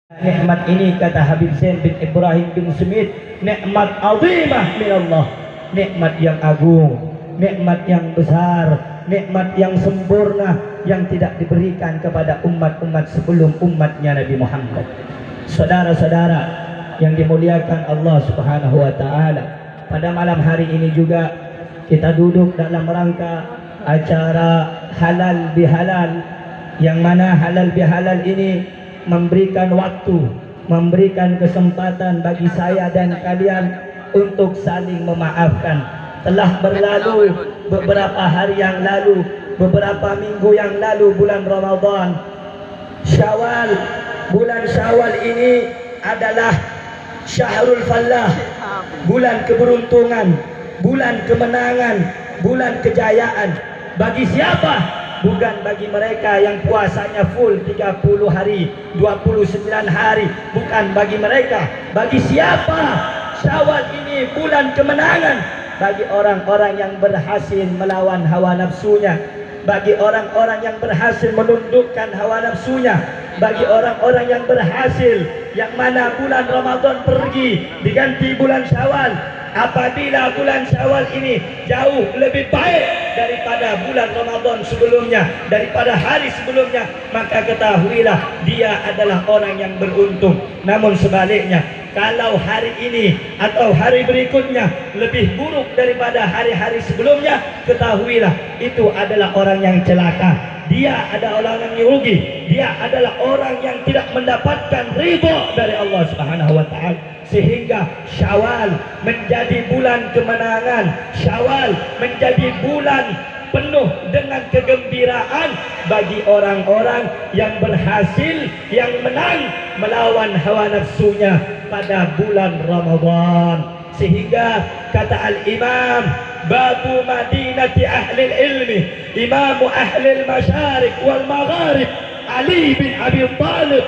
Nikmat ini kata Habib Zain bin Ibrahim bin Smith, nikmat azimah min Allah, nikmat yang agung, nikmat yang besar, nikmat yang sempurna yang tidak diberikan kepada umat-umat sebelum umatnya Nabi Muhammad. Saudara-saudara yang dimuliakan Allah Subhanahu wa taala, pada malam hari ini juga kita duduk dalam rangka acara halal bihalal, yang mana halal bihalal ini memberikan waktu, memberikan kesempatan bagi saya dan kalian untuk saling memaafkan. Telah berlalu beberapa hari yang lalu, beberapa minggu yang lalu, bulan Ramadan Syawal. Bulan Syawal ini adalah Syahrul Fallah, bulan keberuntungan, bulan kemenangan, bulan kejayaan. Bagi siapa? Bukan bagi mereka yang puasanya full 30 hari, 29 hari. Bukan bagi mereka. Bagi siapa? Syawal ini bulan kemenangan. Bagi orang-orang yang berhasil melawan hawa nafsunya, bagi orang-orang yang berhasil menundukkan hawa nafsunya, bagi orang-orang yang berhasil, yang mana bulan Ramadan pergi diganti bulan Syawal. Apabila bulan Syawal ini jauh lebih baik daripada bulan Ramadan sebelumnya, daripada hari sebelumnya, maka ketahuilah dia adalah orang yang beruntung. Namun sebaliknya, kalau hari ini atau hari berikutnya lebih buruk daripada hari-hari sebelumnya, ketahuilah itu adalah orang yang celaka. Dia adalah orang yang rugi. Dia adalah orang yang tidak mendapatkan ridha dari Allah Subhanahu wa taala. Sehingga Syawal menjadi bulan kemenangan, Syawal menjadi bulan penuh dengan kegembiraan bagi orang-orang yang berhasil, yang menang melawan hawa nafsunya pada bulan Ramadan. Sehingga kata Al-Imam Babu Madinati Ahlil Ilmi, Imamu Ahlil Masyarik wal Magharib, Ali bin Abi Thalib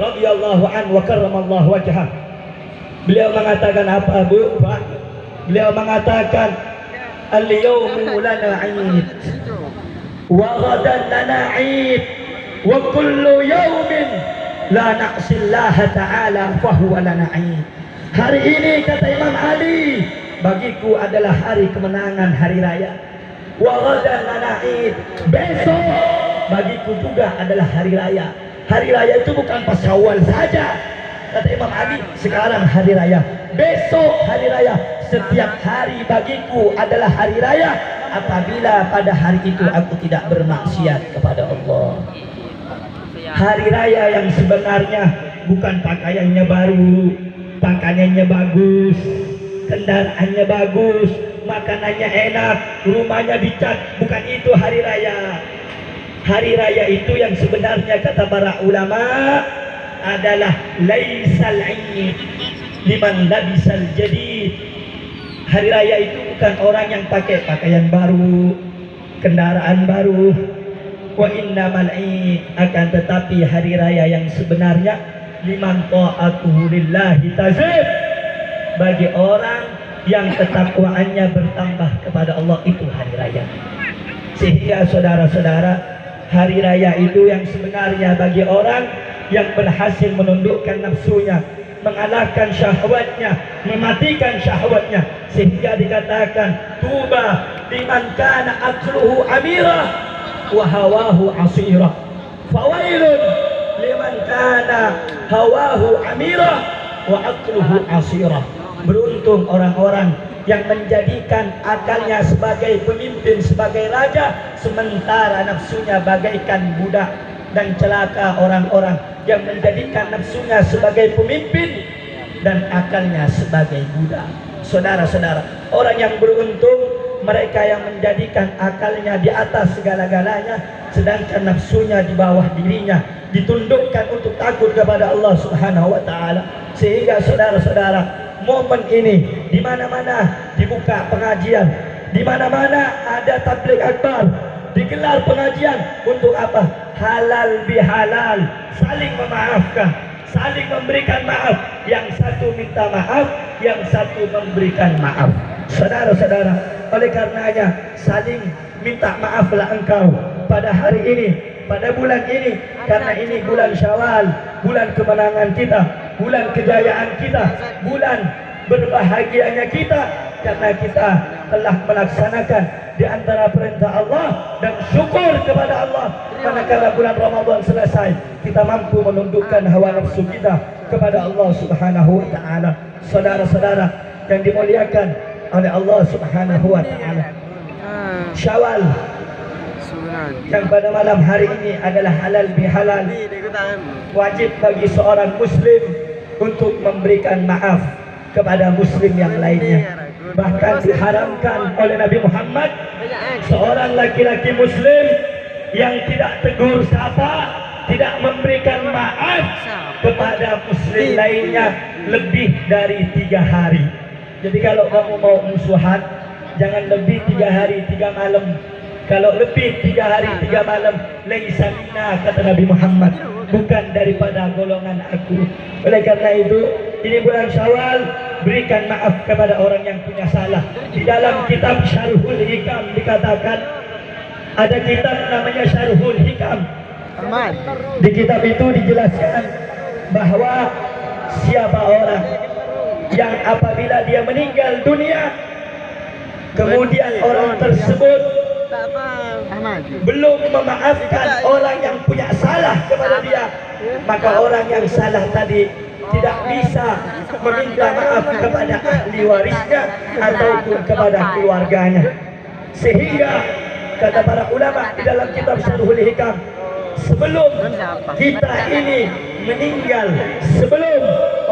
radhiyallahu anhu wa karramallahu wajhah. Beliau mengatakan apa, Bu? Pak? Beliau mengatakan al-yawmu lana 'id wa ghadan lana 'id wa kullu yawmin la na'sillaha ta'ala fa huwa lana 'id. Hari ini kata Imam Ali, bagiku adalah hari kemenangan, hari raya. Wa ghadan lana 'id, besok bagiku juga adalah hari raya. Hari raya itu bukan pas Syawal saja. Kata Imam Ali, sekarang hari raya, besok hari raya. Setiap hari bagiku adalah hari raya apabila pada hari itu aku tidak bermaksiat kepada Allah. Hari raya yang sebenarnya bukan pakaiannya baru, pakaiannya bagus, kendaraannya bagus, makanannya enak, rumahnya dicat. Bukan itu hari raya. Hari raya itu yang sebenarnya kata para ulama adalah laisal 'id liman labisal jadid. Hari raya itu bukan orang yang pakai pakaian baru, kendaraan baru. Wa innamal 'id, akan tetapi hari raya yang sebenarnya liman ta'atuhu lillahi tazid, bagi orang yang ketakwaannya bertambah kepada Allah, itu hari raya. Sehingga saudara-saudara, hari raya itu yang sebenarnya bagi orang yang berhasil menundukkan nafsunya, mengalahkan syahwatnya, mematikan syahwatnya. Sehingga dikatakan tuba liman kana akluhu amirah wa hawahu asirah, fawailun liman kana hawahu amirah wa akluhu asirah. Beruntung orang-orang yang menjadikan akalnya sebagai pemimpin, sebagai raja, sementara nafsunya bagaikan budak. Dan celaka orang-orang yang menjadikan nafsunya sebagai pemimpin dan akalnya sebagai budak. Saudara-saudara, orang yang beruntung mereka yang menjadikan akalnya di atas segala-galanya, sedangkan nafsunya di bawah dirinya, ditundukkan untuk takut kepada Allah Subhanahu wa taala. Sehingga saudara-saudara, momen ini di mana-mana dibuka pengajian, di mana-mana ada tabligh akbar, digelar pengajian untuk apa? Halal bihalal, saling memaafkan, saling memberikan maaf. Yang satu minta maaf, yang satu memberikan maaf. Saudara-saudara, oleh karenanya saling minta maaflah engkau pada hari ini, pada bulan ini, karena ini bulan Syawal, bulan kemenangan kita, bulan kejayaan kita, bulan berbahagianya kita, karena kita telah melaksanakan di antara perintah Allah dan syukur kepada Allah. Manakala bulan Ramadan selesai, kita mampu menundukkan hawa nafsu kita kepada Allah Subhanahu wa taala. Saudara-saudara yang dimuliakan oleh Allah Subhanahu wa taala, Syawal yang pada malam hari ini adalah halal bihalal. Wajib bagi seorang muslim untuk memberikan maaf kepada muslim yang lainnya. Bahkan diharamkan oleh Nabi Muhammad seorang laki-laki muslim yang tidak tegur sapa, tidak memberikan maaf kepada muslim lainnya lebih dari 3 hari. Jadi kalau kamu mau musuhan, jangan lebih 3 hari 3 malam. Kalau lebih 3 hari 3 malam, laisa minna, kata Nabi Muhammad, bukan daripada golongan aku. Oleh karena itu, ini bulan Syawal, berikan maaf kepada orang yang punya salah. Di dalam kitab Syarhul Hikam dikatakan, ada kitab namanya Syarhul Hikam. Di kitab itu dijelaskan bahwa siapa orang yang apabila dia meninggal dunia, kemudian orang tersebut belum memaafkan orang yang punya salah kepada dia, maka orang yang salah tadi tidak bisa meminta maaf kepada ahli warisnya ataupun kepada keluarganya. Sehingga kata para ulama di dalam kitab Syarhul Hikam, sebelum kita ini meninggal, sebelum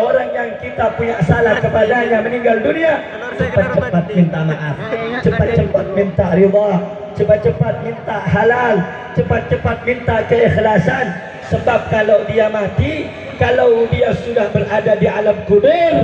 orang yang kita punya salah kepadanya meninggal dunia, cepat-cepat minta maaf, cepat-cepat minta ridha, cepat-cepat minta halal, cepat-cepat minta keikhlasan. Sebab kalau dia mati, kalau dia sudah berada di alam kubur,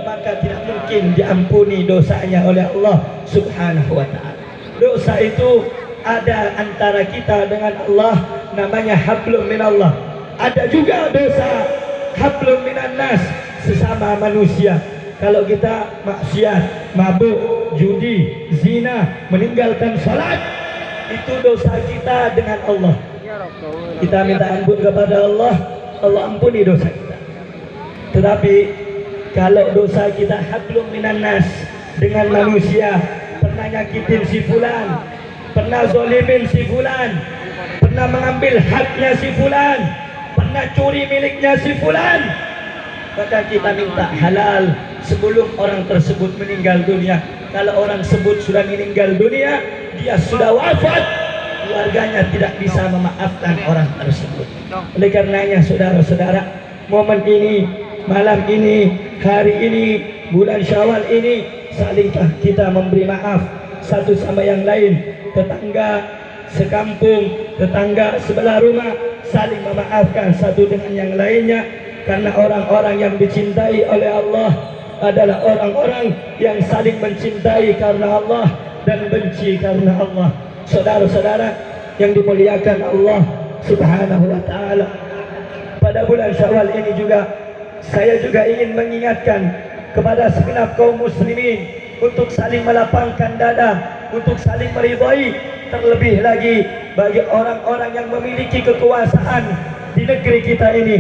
maka tidak mungkin diampuni dosanya oleh Allah Subhanahu wa ta'ala. Dosa itu ada antara kita dengan Allah, namanya hablum minallah. Ada juga dosa hablum minan nas, sesama manusia. Kalau kita maksiat, mabuk, judi, zina, meninggalkan salat, itu dosa kita dengan Allah. Kita minta ampun kepada Allah, Allah ampuni dosa kita. Tetapi kalau dosa kita hablum minan nas, dengan manusia, pernah nyakitin si fulan, pernah zolimin si fulan, pernah mengambil haknya si fulan, pernah curi miliknya si fulan, maka kita minta halal sebelum orang tersebut meninggal dunia. Kalau orang tersebut sudah meninggal dunia, dia sudah wafat, keluarganya tidak bisa memaafkan orang tersebut. Oleh karenanya saudara-saudara, momen ini, malam ini, hari ini, bulan Syawal ini, salingkah kita memberi maaf satu sama yang lain. Tetangga sekampung, tetangga sebelah rumah, saling memaafkan satu dengan yang lainnya. Karena orang-orang yang dicintai oleh Allah adalah orang-orang yang saling mencintai karena Allah dan benci karena Allah. Saudara-saudara yang dimuliakan Allah Subhanahu wa ta'ala, pada bulan Syawal ini juga saya juga ingin mengingatkan kepada segenap kaum muslimin untuk saling melapangkan dada, untuk saling meridai. Terlebih lagi bagi orang-orang yang memiliki kekuasaan di negeri kita ini,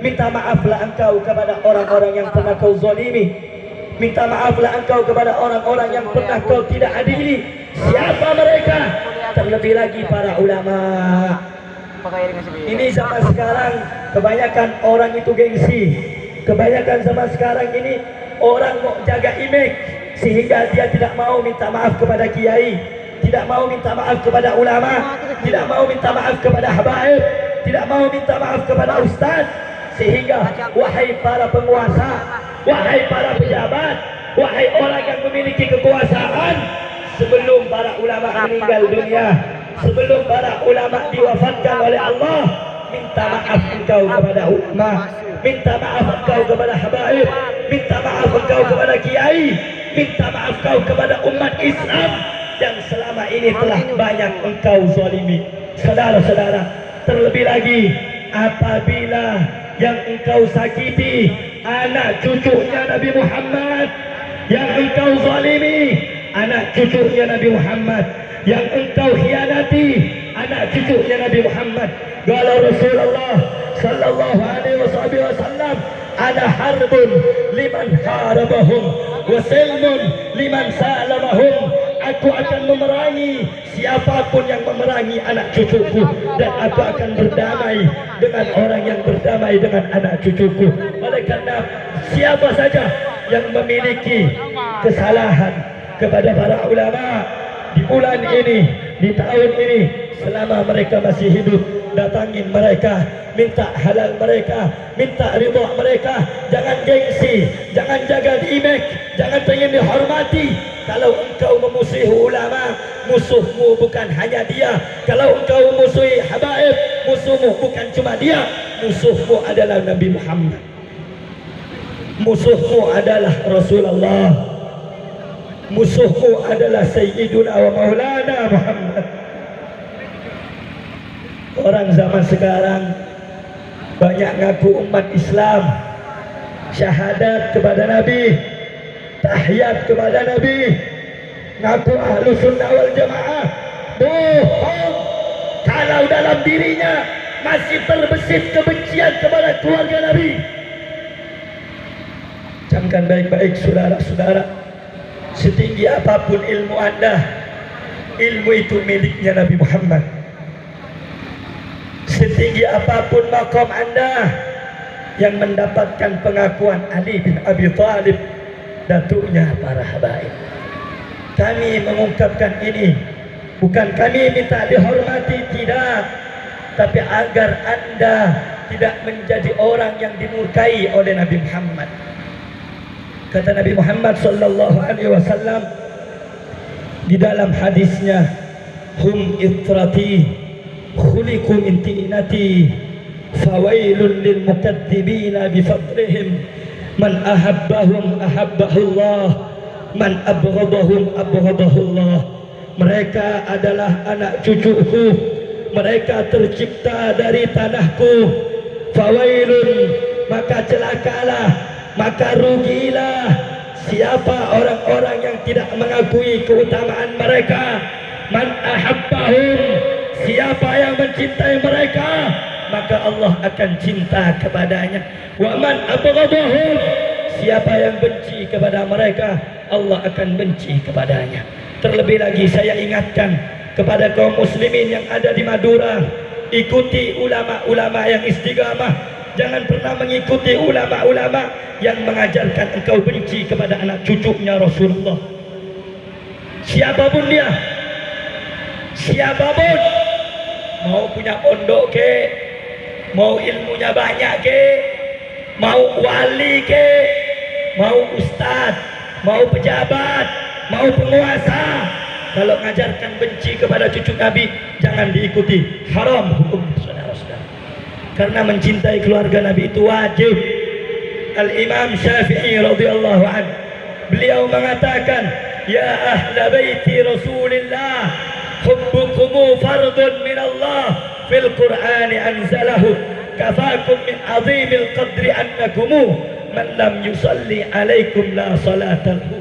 minta maaflah engkau kepada orang-orang yang pernah kau zalimi. Minta maaflah engkau kepada orang-orang yang pernah kau tidak adili. Siapa mereka? Terlebih lagi para ulama. Ini zaman sekarang kebanyakan orang itu gengsi. Kebanyakan zaman sekarang ini orang mau jaga image, sehingga dia tidak mau minta maaf kepada kiai, tidak mau minta maaf kepada ulama, tidak mau minta maaf kepada habaib, tidak mau minta maaf kepada ustaz. Sehingga wahai para penguasa, wahai para pejabat, wahai orang yang memiliki kekuasaan, sebelum para ulama meninggal dunia, sebelum para ulama diwafatkan oleh Allah, minta maaf engkau kepada ulama, minta maaf engkau kepada habaib, minta maaf engkau kepada kiai, minta maaf engkau kepada umat Islam yang selama ini telah banyak engkau zalimi. Saudara-saudara, terlebih lagi apabila yang engkau sakiti anak cucunya Nabi Muhammad, yang engkau zalimi anak cucunya Nabi Muhammad, yang engkau khianati anak cucunya Nabi Muhammad, Qala Rasulullah sallallahu alaihi wasallam, ana harbun liman harabahum wa silmun liman salamahum. Aku akan memerangi siapapun yang memerangi anak cucuku, dan aku akan berdamai dengan orang yang berdamai dengan anak cucuku. Oleh karena siapa saja yang memiliki kesalahan kepada para ulama di bulan ini, di tahun ini, selama mereka masih hidup, datangin mereka, minta halal mereka, minta ridha mereka. Jangan gengsi, jangan jaga image, jangan pengen dihormati. Kalau engkau memusuhi ulama, musuhmu bukan hanya dia. Kalau engkau memusuhi habaib, musuhmu bukan cuma dia, musuhmu adalah Nabi Muhammad, musuhmu adalah Rasulullah, musuhmu adalah Sayyiduna wa Maulana Muhammad. Orang zaman sekarang banyak ngaku umat Islam, syahadat kepada Nabi, tahiyat kepada Nabi, ngaku ahlu sunnah wal jamaah. Bohong kalau dalam dirinya masih terbesit kebencian kepada keluarga Nabi. Camkan baik-baik saudara-saudara, setinggi apapun ilmu anda, ilmu itu miliknya Nabi Muhammad. Setinggi apapun makom anda, yang mendapatkan pengakuan Ali bin Abi Thalib, datuknya para habaib. Kami mengungkapkan ini bukan kami minta dihormati, tidak, tapi agar anda tidak menjadi orang yang dimurkai oleh Nabi Muhammad. Kata Nabi Muhammad sallallahu alaihi wasallam di dalam hadisnya, hum itrati khuliqu min tinati fawailun lil mukadzibina bi fadlihim. Man ahabbahum ahabbahullah, man abghadahum abghadahullah. Mereka adalah anak cucuku, mereka tercipta dari tanahku. Fawailun, maka celakalah, maka rugilah siapa orang-orang yang tidak mengakui keutamaan mereka. Man ahabbahum, siapa yang mencintai mereka, maka Allah akan cinta kepadanya. Wa man abghadahum, siapa yang benci kepada mereka, Allah akan benci kepadanya. Terlebih lagi saya ingatkan kepada kaum muslimin yang ada di Madura, ikuti ulama-ulama yang istiqamah. Jangan pernah mengikuti ulama-ulama yang mengajarkan engkau benci kepada anak cucunya Rasulullah. Siapapun dia, siapapun, mau punya pondok ke, mau ilmunya banyak ke, mau wali ke, mau ustad, mau pejabat, mau penguasa, kalau mengajarkan benci kepada cucu Nabi, jangan diikuti. Haram hukum saudara-saudara. Karena mencintai keluarga Nabi itu wajib. Al-Imam Syafi'i radhiyallahu anhu, beliau mengatakan, ya ahla baiti Rasulillah, hubbukum fardun min Allah fil Qur'ani anzalahu, kafakum min azimil qadri annakum man lam yusalli alaikum la salatahu.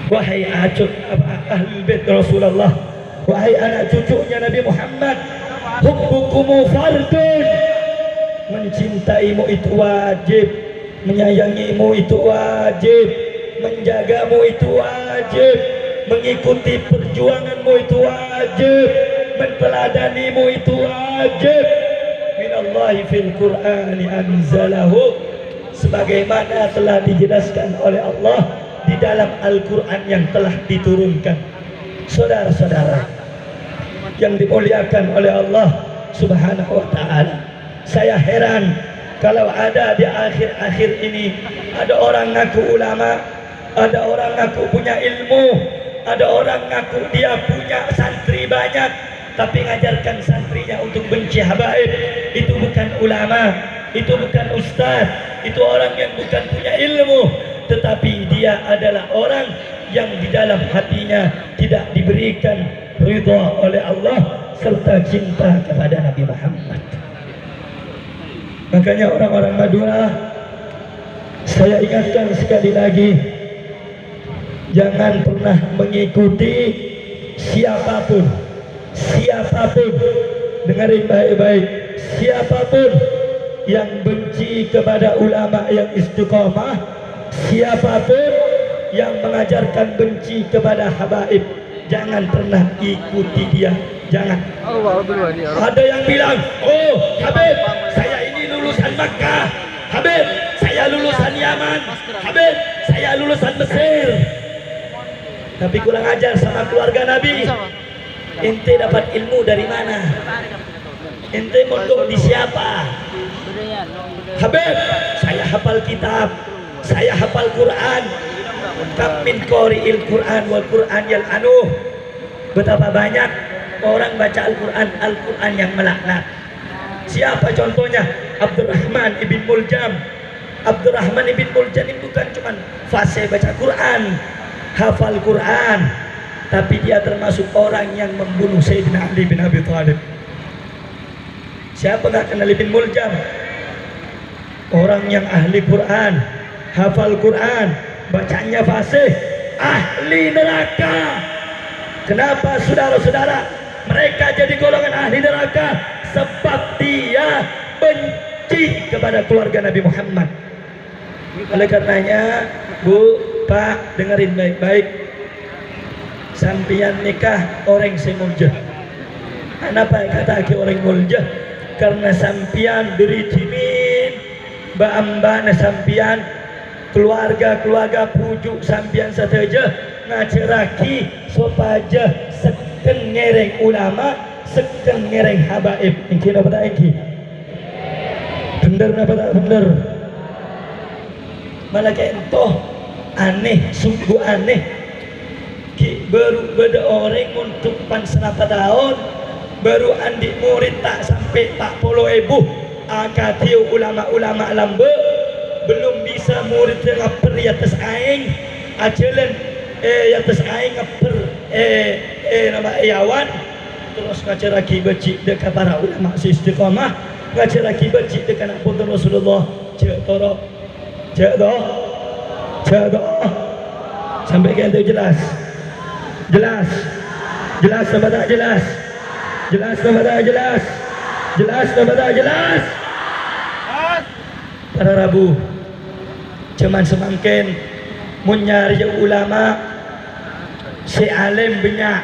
Wahai ahli bait Rasulullah, wahai anak cucunya Nabi Muhammad, hubbukum fardun, mencintaimu itu wajib, menyayangimu itu wajib, menjagamu itu wajib, mengikuti perjuanganmu itu wajib, menteladanimu itu wajib. Minallahi fil Qur'ani anzalahu, sebagaimana telah dijelaskan oleh Allah di dalam Al-Quran yang telah diturunkan. Saudara-saudara yang dimuliakan oleh Allah Subhanahu wa ta'ala, saya heran kalau ada di akhir-akhir ini ada orang ngaku ulama, ada orang ngaku punya ilmu, ada orang ngaku dia punya santri banyak, tapi ngajarkan santrinya untuk benci habaib. Itu bukan ulama, itu bukan ustaz, itu orang yang bukan punya ilmu, tetapi dia adalah orang yang di dalam hatinya tidak diberikan ridha oleh Allah serta cinta kepada Nabi Muhammad. Makanya orang-orang Madura, saya ingatkan sekali lagi, jangan pernah mengikuti siapapun dengarin baik-baik, siapapun yang benci kepada ulama yang istiqamah, siapapun yang mengajarkan benci kepada habaib, jangan pernah ikuti dia, jangan. Ada yang bilang, oh Habib, saya ini lulusan Makkah, Habib, saya lulusan Yaman, Habib, saya lulusan Mesir, tapi kurang ajar sama keluarga Nabi. Ente dapat ilmu dari mana? Ente mondok di siapa? Habib, saya hafal kitab, saya hafal Quran. Kam min qari'il Quran wal Quran yal anuh. Betapa banyak orang baca Al-Quran yang melaknat. Siapa contohnya? Abdurrahman ibn Muljam. Abdurrahman ibn Muljam ini bukan cuma fasih baca Quran, hafal Quran, tapi dia termasuk orang yang membunuh Sayyidina Ali bin Abi Thalib. Siapa gak kenal ibn Muljam? Orang yang ahli Quran, hafal Quran, bacanya fasih, ahli neraka. Kenapa saudara-saudara mereka jadi golongan ahli neraka? Sebab dia benci kepada keluarga Nabi Muhammad. Oleh karenanya, Bu, Pak, dengerin baik-baik. Sampian nikah orang semuljah. Kenapa kata orang muljah? Karena sampian beri timin, mbak-mbak sampian, keluarga-keluarga pujuk sampian sateja ngaceraki sopaja seken ngereng ulama, seken ngereng habaib. Ingki apa tak ingki? Bener apa tak bener? Malah kayak entoh aneh, sungguh aneh. Baru beda orang untuk pan senapa tahun, baru andik murid tak sampai 40.000, akatiu ulama-ulama lambe, belum bisa murid ngaper di atas aing, ajalan di atas aing ngaper nama ayawan, terus ngajar lagi becik dekat para ulama istiqamah, ngajar lagi becik dekat anak putera Rasulullah, cek toro, cek doh, sampai kan tu jelas. Jelas apa tak jelas? Jelas apa tak jelas? Jelas apa tak jelas? Para Rabu cuman semakin mencari ulama si alim banyak,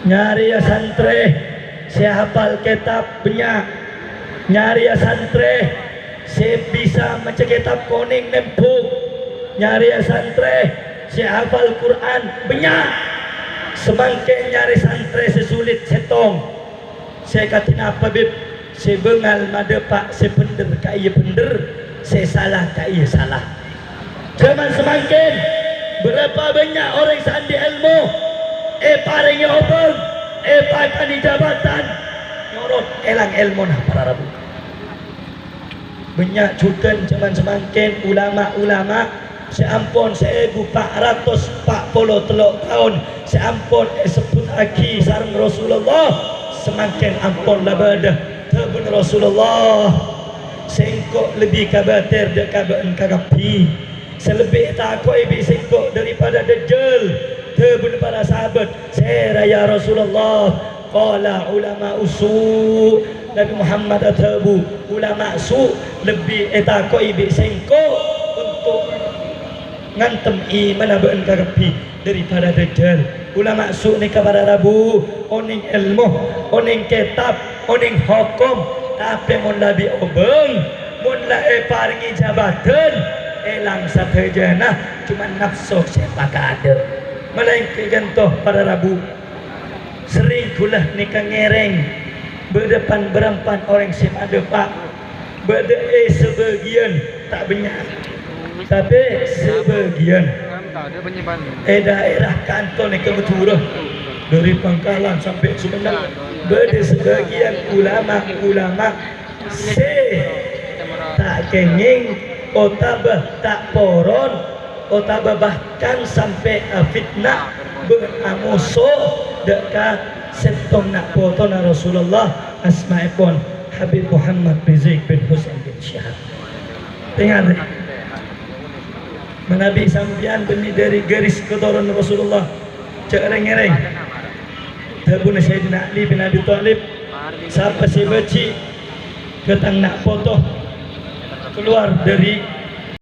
nyari ya santri si hafal kitab banyak, nyari ya santri si bisa macam kitab kuning nempuk, nyari ya santri si hafal Quran banyak. Semakin nyari santri sesulit setong. Saya kata apa bib? Saya bengal mada pak, saya bener kaya bener, saya salah kaya salah. Zaman semakin berapa banyak orang sandi ilmu, paringi obeng, pakani jabatan, nyorot elang ilmu nah para Rabu. Banyak juga zaman semakin ulama-ulama seampun 1443 tahun seampun sebut aki sarang Rasulullah semakin ampun labada tabun Rasulullah sengkok lebih kabatir dekaban kagapi selebih takoi bi sengkok daripada dajjal tabun para sahabat seraya Rasulullah qala ulama usu Nabi Muhammad atabu ulama su lebih takoi bi sengkok untuk ngantem iman aban kagapi daripada dajjal. Ulama su ni kepada Rabu oning ilmu, oning kitab, oning hukum, tapi mun labi obeng, mun la paringi jabatan, elang satejana cuma nafsu siapa kada. Melainkan toh para Rabu sering pula nikah ngereng berdepan berempat orang siapa ada pak berde sebagian tak banyak tapi sebagian daerah kantor ni kebetulan dari Pangkalan sampai Sumedang berde sebagian ulama-ulama tak kenging otabah tak poron otabah bahkan sampai fitnah beramusuh dekat setong nak foto na Rasulullah asma'ipun Habib Muhammad bin Zaid bin Husain bin Syihab. Tengok ni Nabi sampian beni dari garis keturunan Rasulullah cak reng-reng tabun Sayyidina Ali bin Abi Thalib Siapa si beci ketang nak foto keluar dari